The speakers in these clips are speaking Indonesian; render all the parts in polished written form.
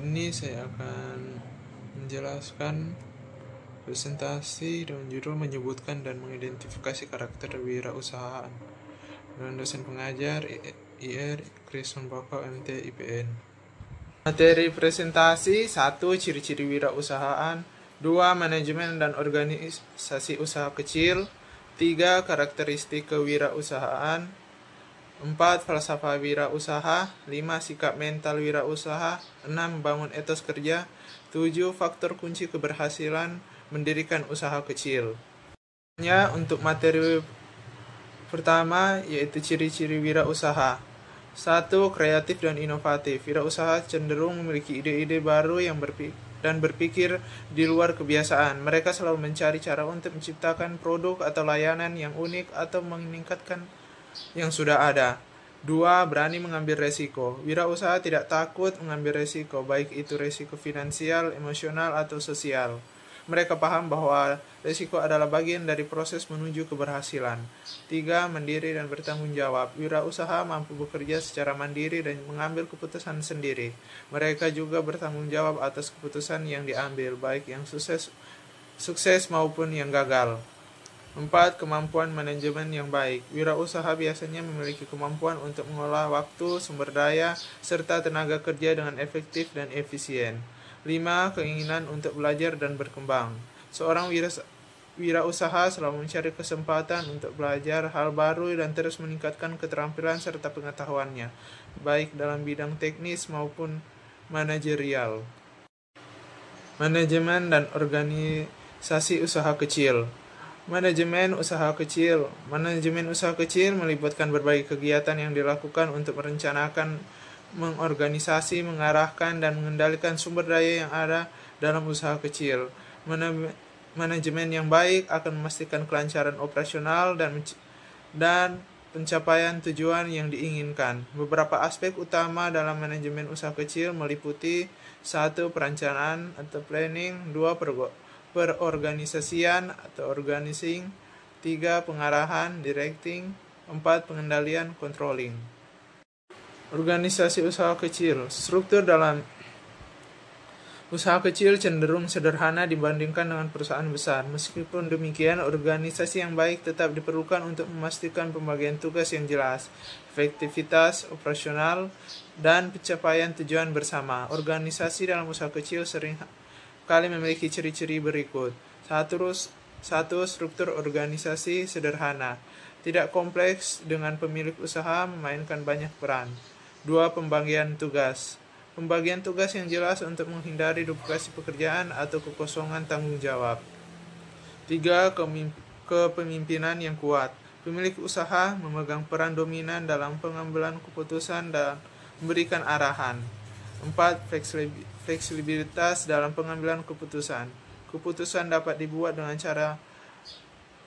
ini saya akan menjelaskan presentasi dengan judul menyebutkan dan mengidentifikasi karakter wirausahaan dengan dosen pengajar IR Krishnan Bako MT IPN. Materi presentasi: 1. Ciri-ciri wirausahaan. 2. Manajemen dan organisasi usaha kecil. 3. Karakteristik kewirausahaan. 4. Falsafah wirausaha. 5. Sikap mental wirausaha. 6. Membangun etos kerja. 7. Faktor kunci keberhasilan mendirikan usaha kecil. Untuk materi pertama yaitu ciri-ciri wirausaha. 1. Kreatif dan inovatif. Wirausaha cenderung memiliki ide-ide baru dan berpikir di luar kebiasaan. Mereka selalu mencari cara untuk menciptakan produk atau layanan yang unik atau meningkatkan yang sudah ada. 2. Berani mengambil resiko. Wirausaha tidak takut mengambil resiko, baik itu resiko finansial, emosional, atau sosial. Mereka paham bahwa resiko adalah bagian dari proses menuju keberhasilan. 3. Mandiri dan bertanggung jawab. Wirausaha mampu bekerja secara mandiri dan mengambil keputusan sendiri. Mereka juga bertanggung jawab atas keputusan yang diambil, baik yang sukses maupun yang gagal. 4. Kemampuan manajemen yang baik. Wirausaha biasanya memiliki kemampuan untuk mengolah waktu, sumber daya, serta tenaga kerja dengan efektif dan efisien. 5. Keinginan untuk belajar dan berkembang. Seorang wirausaha selalu mencari kesempatan untuk belajar hal baru dan terus meningkatkan keterampilan serta pengetahuannya, baik dalam bidang teknis maupun manajerial. Manajemen dan organisasi usaha kecil. Manajemen usaha kecil. Manajemen usaha kecil melibatkan berbagai kegiatan yang dilakukan untuk merencanakan, mengorganisasi, mengarahkan, dan mengendalikan sumber daya yang ada dalam usaha kecil. Manajemen yang baik akan memastikan kelancaran operasional dan pencapaian tujuan yang diinginkan. Beberapa aspek utama dalam manajemen usaha kecil meliputi: 1. Perencanaan atau planning. 2. Perorganisasian atau organizing. 3. Pengarahan, directing. 4. Pengendalian, controlling. Organisasi usaha kecil. Struktur dalam usaha kecil cenderung sederhana dibandingkan dengan perusahaan besar. Meskipun demikian, organisasi yang baik tetap diperlukan untuk memastikan pembagian tugas yang jelas, efektivitas operasional, dan pencapaian tujuan bersama. Organisasi dalam usaha kecil sering kali memiliki ciri-ciri berikut. 1. Struktur organisasi sederhana, tidak kompleks, dengan pemilik usaha memainkan banyak peran. 2. Pembagian tugas. Pembagian tugas yang jelas untuk menghindari duplikasi pekerjaan atau kekosongan tanggung jawab. 3. Kepemimpinan yang kuat. Pemilik usaha memegang peran dominan dalam pengambilan keputusan dan memberikan arahan. 4. Fleksibilitas dalam pengambilan keputusan. Keputusan dapat dibuat dengan cara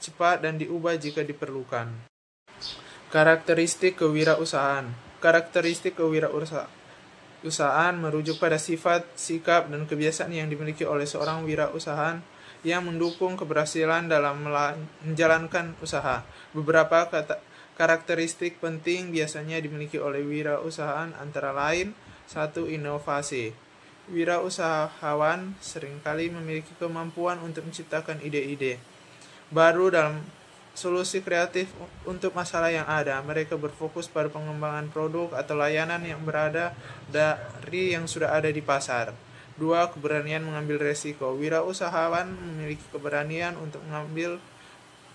cepat dan diubah jika diperlukan. Karakteristik kewirausahaan. Karakteristik kewirausahaan merujuk pada sifat, sikap, dan kebiasaan yang dimiliki oleh seorang wirausahaan yang mendukung keberhasilan dalam menjalankan usaha. Beberapa karakteristik penting biasanya dimiliki oleh wirausahaan antara lain: 1. Inovasi. Wirausahawan seringkali memiliki kemampuan untuk menciptakan ide-ide baru dalam solusi kreatif untuk masalah yang ada. Mereka berfokus pada pengembangan produk atau layanan yang berada dari yang sudah ada di pasar. 2. Keberanian mengambil resiko. Wirausahawan memiliki keberanian untuk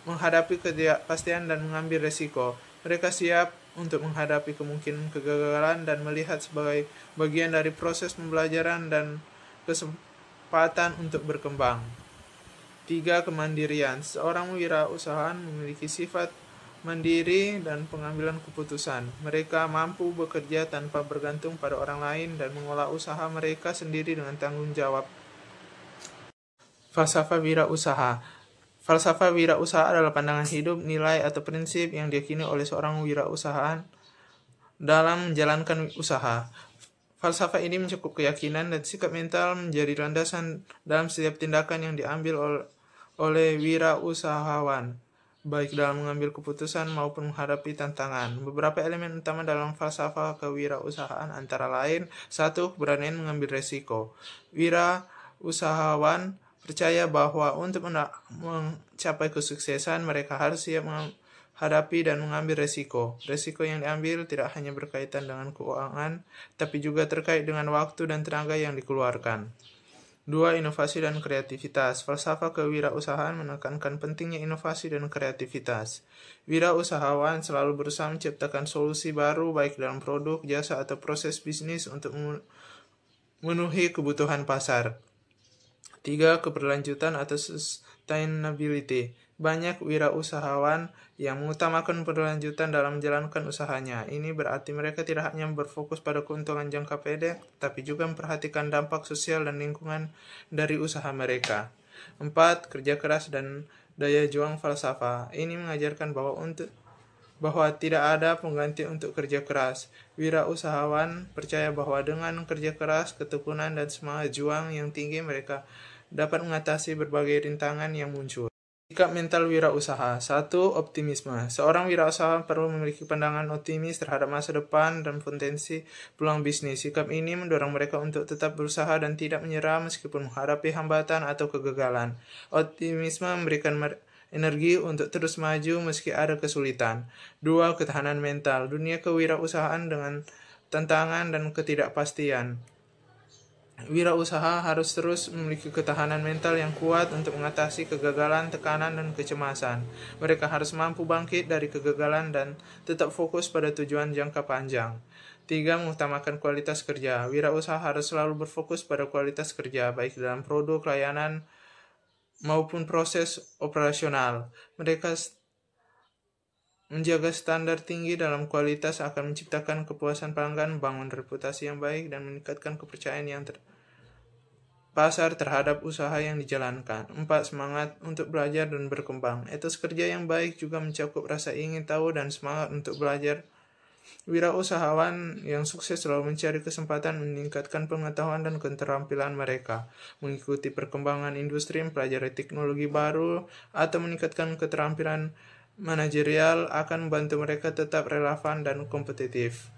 menghadapi ketidakpastian dan mengambil resiko. Mereka siap untuk menghadapi kemungkinan kegagalan dan melihat sebagai bagian dari proses pembelajaran dan kesempatan untuk berkembang. 3. Kemandirian. Seorang wirausahaan memiliki sifat mandiri dan pengambilan keputusan. Mereka mampu bekerja tanpa bergantung pada orang lain dan mengolah usaha mereka sendiri dengan tanggung jawab. Falsafah wirausaha. Falsafah wirausaha adalah pandangan hidup, nilai, atau prinsip yang diyakini oleh seorang wirausahaan dalam menjalankan usaha. Falsafah ini mencakup keyakinan dan sikap mental menjadi landasan dalam setiap tindakan yang diambil oleh wirausahawan. baik dalam mengambil keputusan maupun menghadapi tantangan. Beberapa elemen utama dalam falsafah kewirausahaan antara lain: 1. Keberanian mengambil resiko. Wirausahawan percaya bahwa untuk mencapai kesuksesan, mereka harus siap menghadapi dan mengambil resiko. Resiko yang diambil tidak hanya berkaitan dengan keuangan, tapi juga terkait dengan waktu dan tenaga yang dikeluarkan. 2. Inovasi dan kreativitas. Falsafah kewirausahaan menekankan pentingnya inovasi dan kreativitas. Wirausahawan selalu berusaha menciptakan solusi baru baik dalam produk, jasa, atau proses bisnis untuk memenuhi kebutuhan pasar. 3. Keberlanjutan atau sustainability. Banyak wirausahawan yang mengutamakan keberlanjutan dalam menjalankan usahanya. Ini berarti mereka tidak hanya berfokus pada keuntungan jangka pendek, tapi juga memperhatikan dampak sosial dan lingkungan dari usaha mereka. 4. Kerja keras dan daya juang falsafah. Ini mengajarkan bahwa tidak ada pengganti untuk kerja keras. Wirausahawan percaya bahwa dengan kerja keras, ketekunan, dan semangat juang yang tinggi, mereka dapat mengatasi berbagai rintangan yang muncul. Sikap mental wirausaha. 1. Optimisme. Seorang wirausahawan perlu memiliki pandangan optimis terhadap masa depan dan potensi peluang bisnis. Sikap ini mendorong mereka untuk tetap berusaha dan tidak menyerah meskipun menghadapi hambatan atau kegagalan. Optimisme memberikan energi untuk terus maju meski ada kesulitan. 2. Ketahanan mental. Dunia kewirausahaan dengan tantangan dan ketidakpastian. Wirausaha harus terus memiliki ketahanan mental yang kuat untuk mengatasi kegagalan, tekanan, dan kecemasan. Mereka harus mampu bangkit dari kegagalan dan tetap fokus pada tujuan jangka panjang. 3. Mengutamakan kualitas kerja. Wirausaha harus selalu berfokus pada kualitas kerja, baik dalam produk, layanan, maupun proses operasional. Mereka menjaga standar tinggi dalam kualitas akan menciptakan kepuasan pelanggan, membangun reputasi yang baik, dan meningkatkan kepercayaan yang pasar terhadap usaha yang dijalankan. 4. Semangat untuk belajar dan berkembang. Etos kerja yang baik juga mencakup rasa ingin tahu dan semangat untuk belajar. Wirausahawan yang sukses selalu mencari kesempatan meningkatkan pengetahuan dan keterampilan mereka, mengikuti perkembangan industri, mempelajari teknologi baru, atau meningkatkan keterampilan manajerial akan membantu mereka tetap relevan dan kompetitif.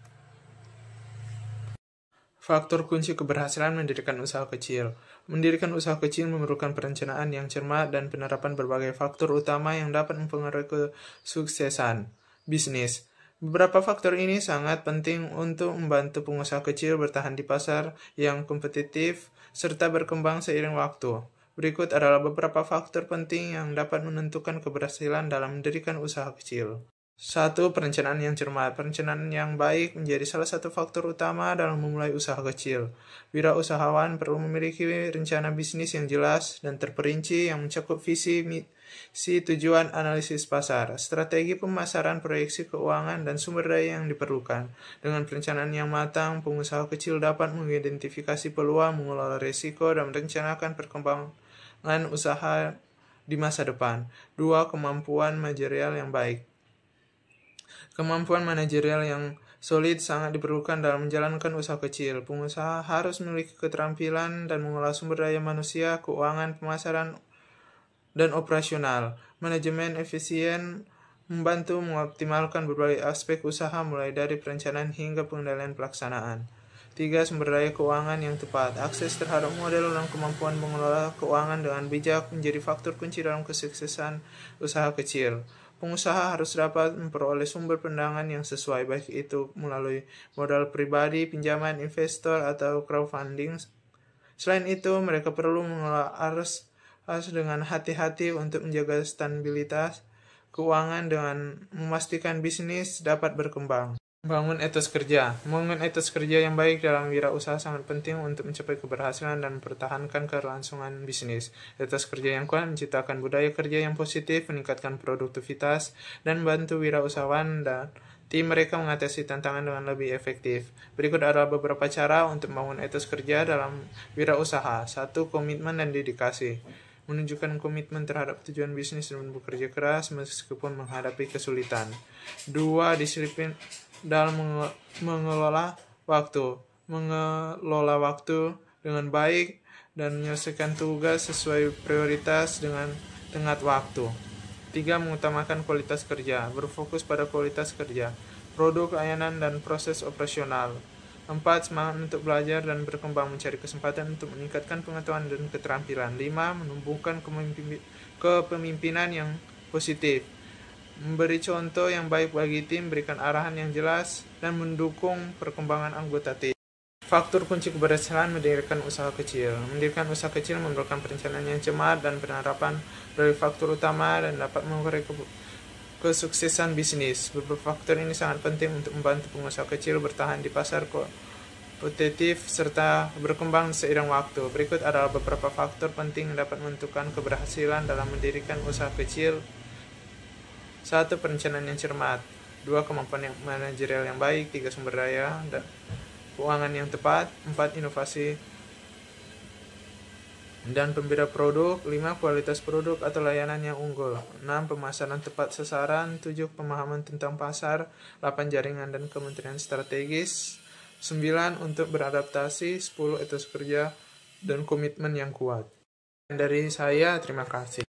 Faktor kunci keberhasilan mendirikan usaha kecil. Mendirikan usaha kecil memerlukan perencanaan yang cermat dan penerapan berbagai faktor utama yang dapat mempengaruhi kesuksesan bisnis. Beberapa faktor ini sangat penting untuk membantu pengusaha kecil bertahan di pasar yang kompetitif serta berkembang seiring waktu. Berikut adalah beberapa faktor penting yang dapat menentukan keberhasilan dalam mendirikan usaha kecil. 1. Perencanaan yang cermat. Perencanaan yang baik menjadi salah satu faktor utama dalam memulai usaha kecil. Wirausahawan perlu memiliki rencana bisnis yang jelas dan terperinci yang mencakup visi, misi, tujuan, analisis pasar, strategi pemasaran, proyeksi keuangan, dan sumber daya yang diperlukan. Dengan perencanaan yang matang, pengusaha kecil dapat mengidentifikasi peluang, mengelola risiko, dan merencanakan perkembangan usaha di masa depan. 2. Kemampuan manajerial yang baik. Kemampuan manajerial yang solid sangat diperlukan dalam menjalankan usaha kecil. Pengusaha harus memiliki keterampilan dan mengolah sumber daya manusia, keuangan, pemasaran, dan operasional. Manajemen efisien membantu mengoptimalkan berbagai aspek usaha mulai dari perencanaan hingga pengendalian pelaksanaan. 3. Sumber daya keuangan yang tepat. Akses terhadap model dan kemampuan mengelola keuangan dengan bijak menjadi faktor kunci dalam kesuksesan usaha kecil. Pengusaha harus dapat memperoleh sumber pendanaan yang sesuai, baik itu melalui modal pribadi, pinjaman investor, atau crowdfunding. Selain itu, mereka perlu mengelola arus dengan hati-hati untuk menjaga stabilitas keuangan dengan memastikan bisnis dapat berkembang. Membangun etos kerja. Membangun etos kerja yang baik dalam wirausaha sangat penting untuk mencapai keberhasilan dan mempertahankan kelangsungan bisnis. Etos kerja yang kuat menciptakan budaya kerja yang positif, meningkatkan produktivitas, dan membantu wirausahawan dan tim mereka mengatasi tantangan dengan lebih efektif. Berikut adalah beberapa cara untuk membangun etos kerja dalam wirausaha. 1. Komitmen dan dedikasi. Menunjukkan komitmen terhadap tujuan bisnis dan bekerja keras meskipun menghadapi kesulitan. 2. Disiplin dalam mengelola waktu. Mengelola waktu dengan baik dan menyelesaikan tugas sesuai prioritas dengan tenggat waktu. 3. Mengutamakan kualitas kerja, berfokus pada kualitas kerja, produk, layanan, dan proses operasional. 4. Semangat untuk belajar dan berkembang, mencari kesempatan untuk meningkatkan pengetahuan dan keterampilan. 5. Menumbuhkan kepemimpinan yang positif, memberi contoh yang baik bagi tim, berikan arahan yang jelas, dan mendukung perkembangan anggota tim. Faktor kunci keberhasilan mendirikan usaha kecil. Mendirikan usaha kecil memerlukan perencanaan yang cermat dan penerapan dari faktor utama dan dapat mengurangi kesuksesan bisnis. Beberapa faktor ini sangat penting untuk membantu pengusaha kecil bertahan di pasar kompetitif serta berkembang seiring waktu. Berikut adalah beberapa faktor penting yang dapat menentukan keberhasilan dalam mendirikan usaha kecil. 1. Perencanaan yang cermat. 2. Kemampuan manajerial yang baik. 3. Sumber daya dan keuangan yang tepat. 4. Inovasi dan pembeda produk. 5. Kualitas produk atau layanan yang unggul. 6. Pemasaran tepat sasaran. 7. Pemahaman tentang pasar. 8. Jaringan dan kementerian strategis. 9. Untuk beradaptasi. 10. Etos kerja dan komitmen yang kuat. Dari saya, terima kasih.